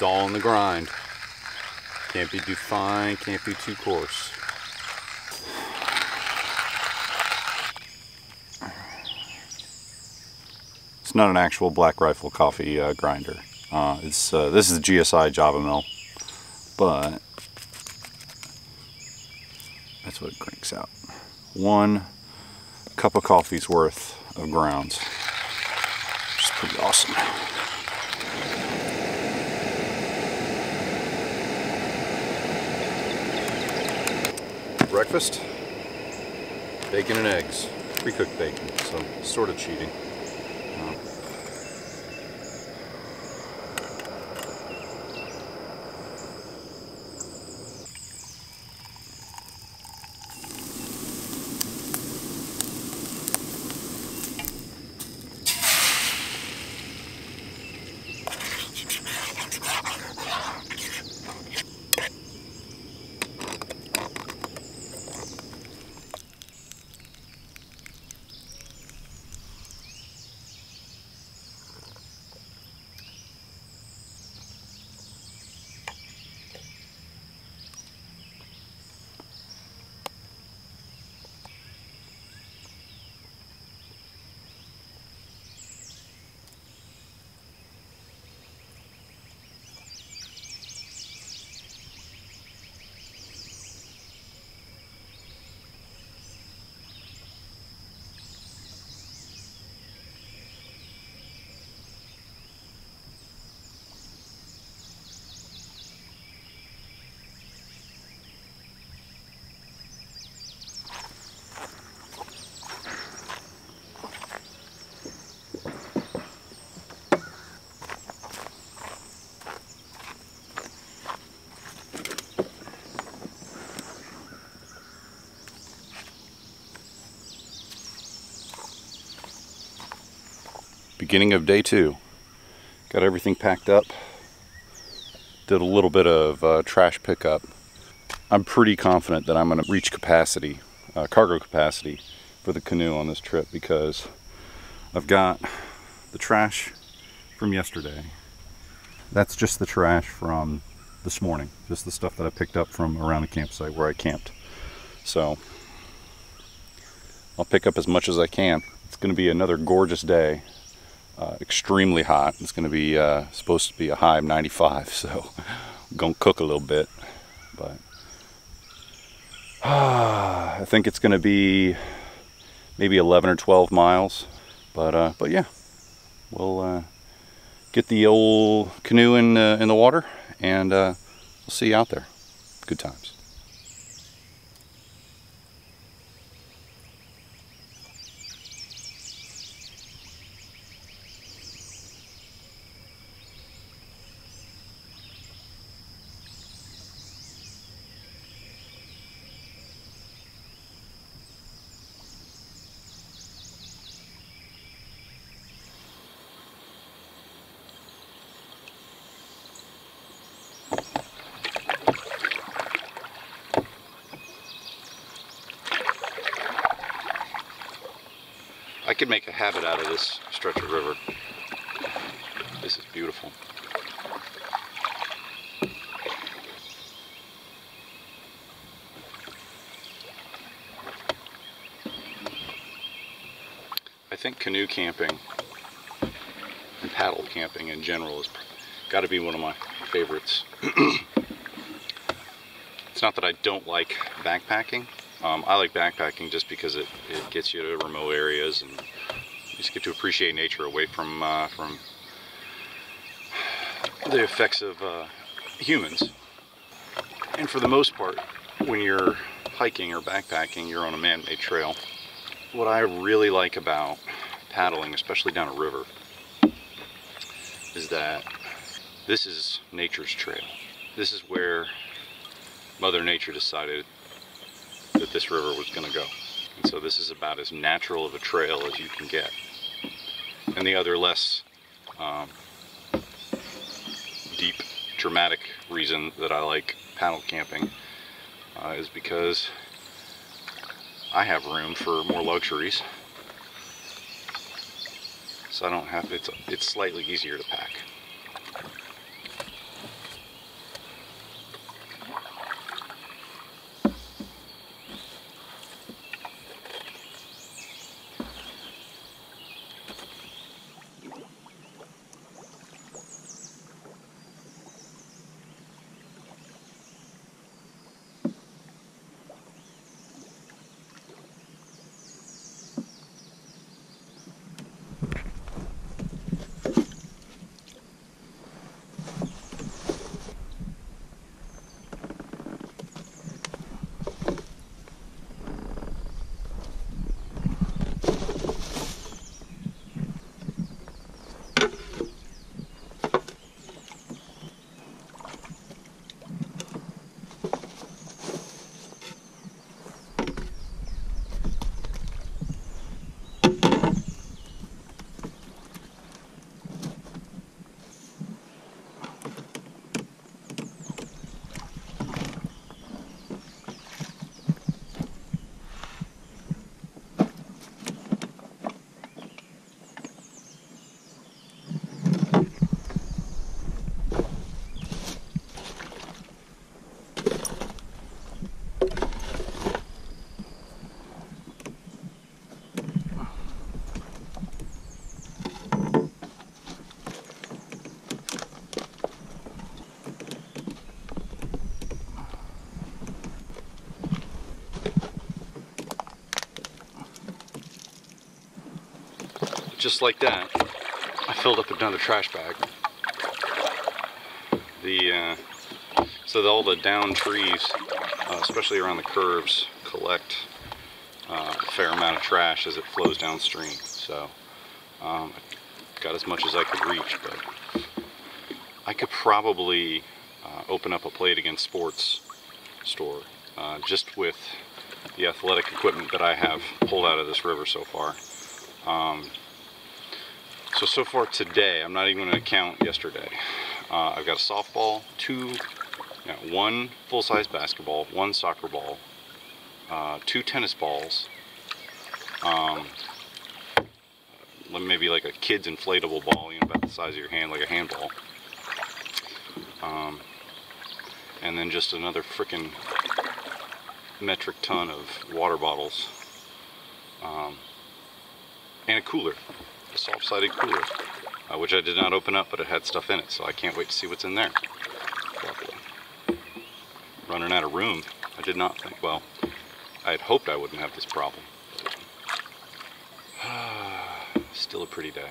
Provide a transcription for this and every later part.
It's all in the grind. Can't be too fine, can't be too coarse. It's not an actual Black Rifle coffee grinder. This is a GSI Java mill, but that's what it cranks out. 1 cup of coffee's worth of grounds, which is pretty awesome. Breakfast, bacon and eggs, pre-cooked bacon, so sort of cheating. Beginning of day 2. Got everything packed up. Did a little bit of trash pickup. I'm pretty confident that I'm going to reach capacity, cargo capacity for the canoe on this trip, because I've got the trash from yesterday. That's just the trash from this morning. Just the stuff that I picked up from around the campsite where I camped. So I'll pick up as much as I can. It's going to be another gorgeous day. Extremely hot. It's going to be supposed to be a high of 95, so I'm going to cook a little bit. But I think it's going to be maybe 11 or 12 miles. But yeah, we'll get the old canoe in the water, and we'll see you out there. Good times. I could make a habit out of this stretch of river. This is beautiful. I think canoe camping and paddle camping in general has got to be one of my favorites. It's not that I don't like backpacking. I like backpacking just because it gets you to remote areas, and you just get to appreciate nature away from the effects of humans. And for the most part, when you're hiking or backpacking, you're on a man-made trail. What I really like about paddling, especially down a river, is that this is nature's trail. This is where Mother Nature decided that this river was going to go. And so this is about as natural of a trail as you can get. And the other less deep, dramatic reason that I like paddle camping is because I have room for more luxuries. So I don't have, it's slightly easier to pack. just like that, I filled up another trash bag. All the down trees, especially around the curves, collect a fair amount of trash as it flows downstream. So I got as much as I could reach, but I could probably open up a Play It Again Sports store just with the athletic equipment that I have pulled out of this river so far. So far today, I'm not even going to count yesterday. I've got a softball, one full-size basketball, one soccer ball, 2 tennis balls, maybe like a kid's inflatable ball, about the size of your hand, like a handball, and then just another frickin' metric ton of water bottles, and a cooler, a soft-sided cooler, which I did not open up, but it had stuff in it, so I can't wait to see what's in there. Running out of room. I did not think, well, I had hoped I wouldn't have this problem. Still a pretty day.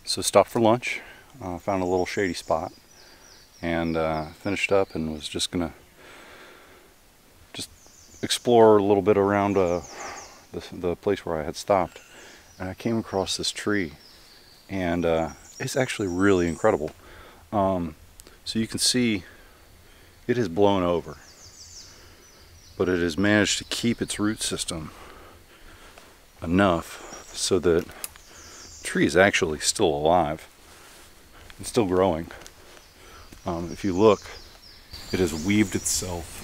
So stopped for lunch, found a little shady spot, and finished up and was just gonna explore a little bit around the place where I had stopped. And I came across this tree, and it's actually really incredible. So you can see it has blown over, but it has managed to keep its root system enough so that the tree is actually still alive and still growing. If you look, it has weaved itself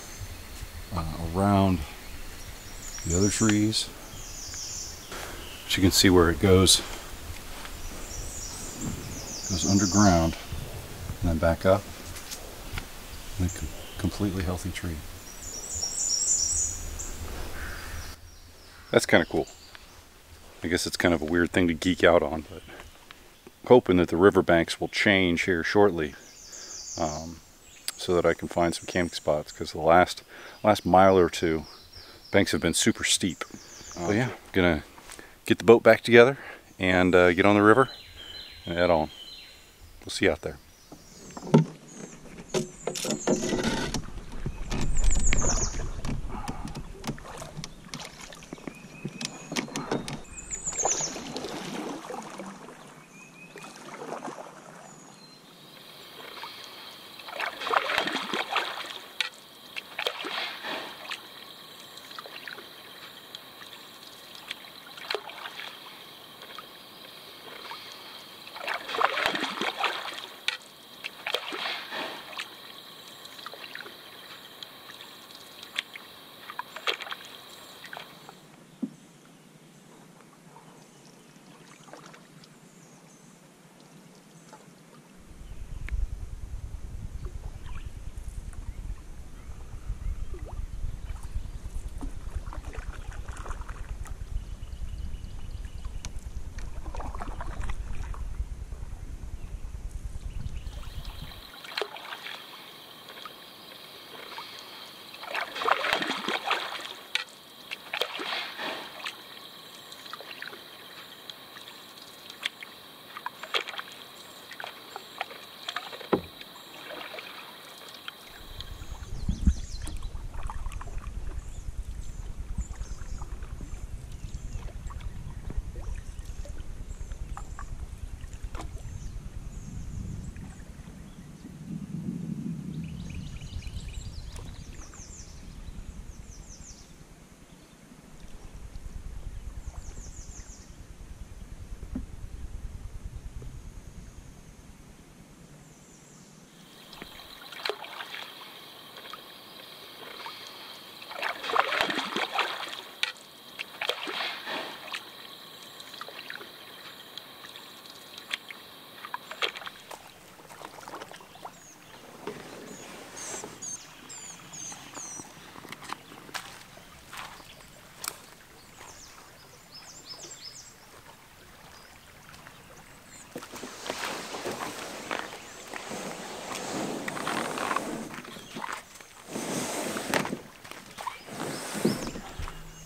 around the other trees. But you can see where it goes underground and then back up, and a completely healthy tree. That's kind of cool. I guess it's kind of a weird thing to geek out on, but hoping that the riverbanks will change here shortly, so that I can find some camping spots, because the last mile or two, banks have been super steep. But yeah, I'm gonna get the boat back together and get on the river and head on. We'll see you out there.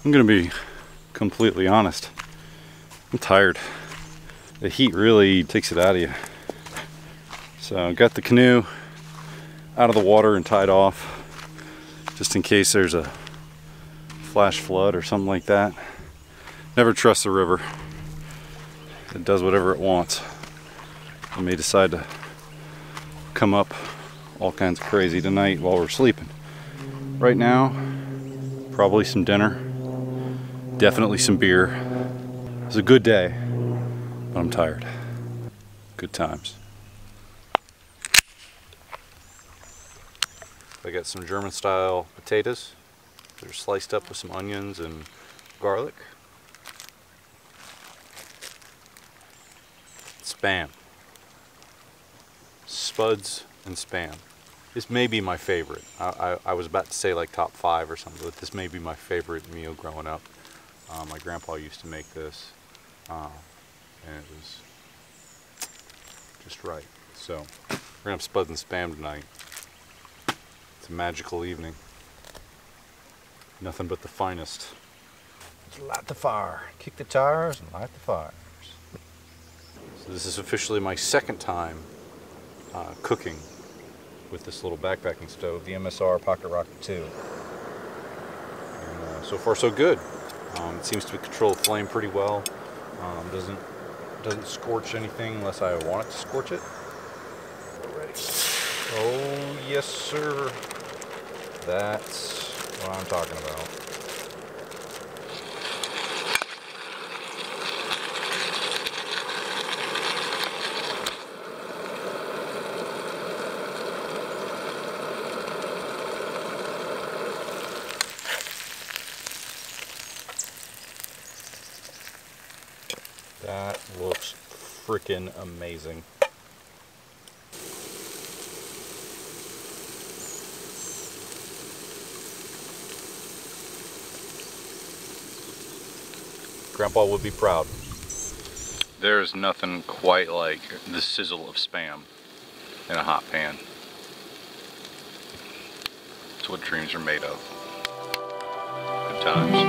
I'm gonna be completely honest. I'm tired. The heat really takes it out of you. So I got the canoe out of the water and tied off just in case there's a flash flood or something like that. Never trust the river. It does whatever it wants. It may decide to come up all kinds of crazy tonight while we're sleeping. Right now, probably some dinner, definitely some beer. It's a good day, but I'm tired. Good times. I got some German style potatoes. They're sliced up with some onions and garlic. Spam. Spuds and spam. This may be my favorite. I was about to say like top 5 or something, but this may be my favorite meal growing up. My grandpa used to make this, and it was just right. So we're gonna have spuds and spam tonight. It's a magical evening. Nothing but the finest. Let's light the fire. Kick the tires and light the fires. So this is officially my second time cooking with this little backpacking stove, the MSR Pocket Rocket 2. And so far so good. It seems to control the flame pretty well. Doesn't scorch anything unless I want it to scorch it. Ready. Oh yes sir. That's what I'm talking about. That looks freaking amazing. Grandpa would be proud. There's nothing quite like the sizzle of spam in a hot pan. It's what dreams are made of. Good times.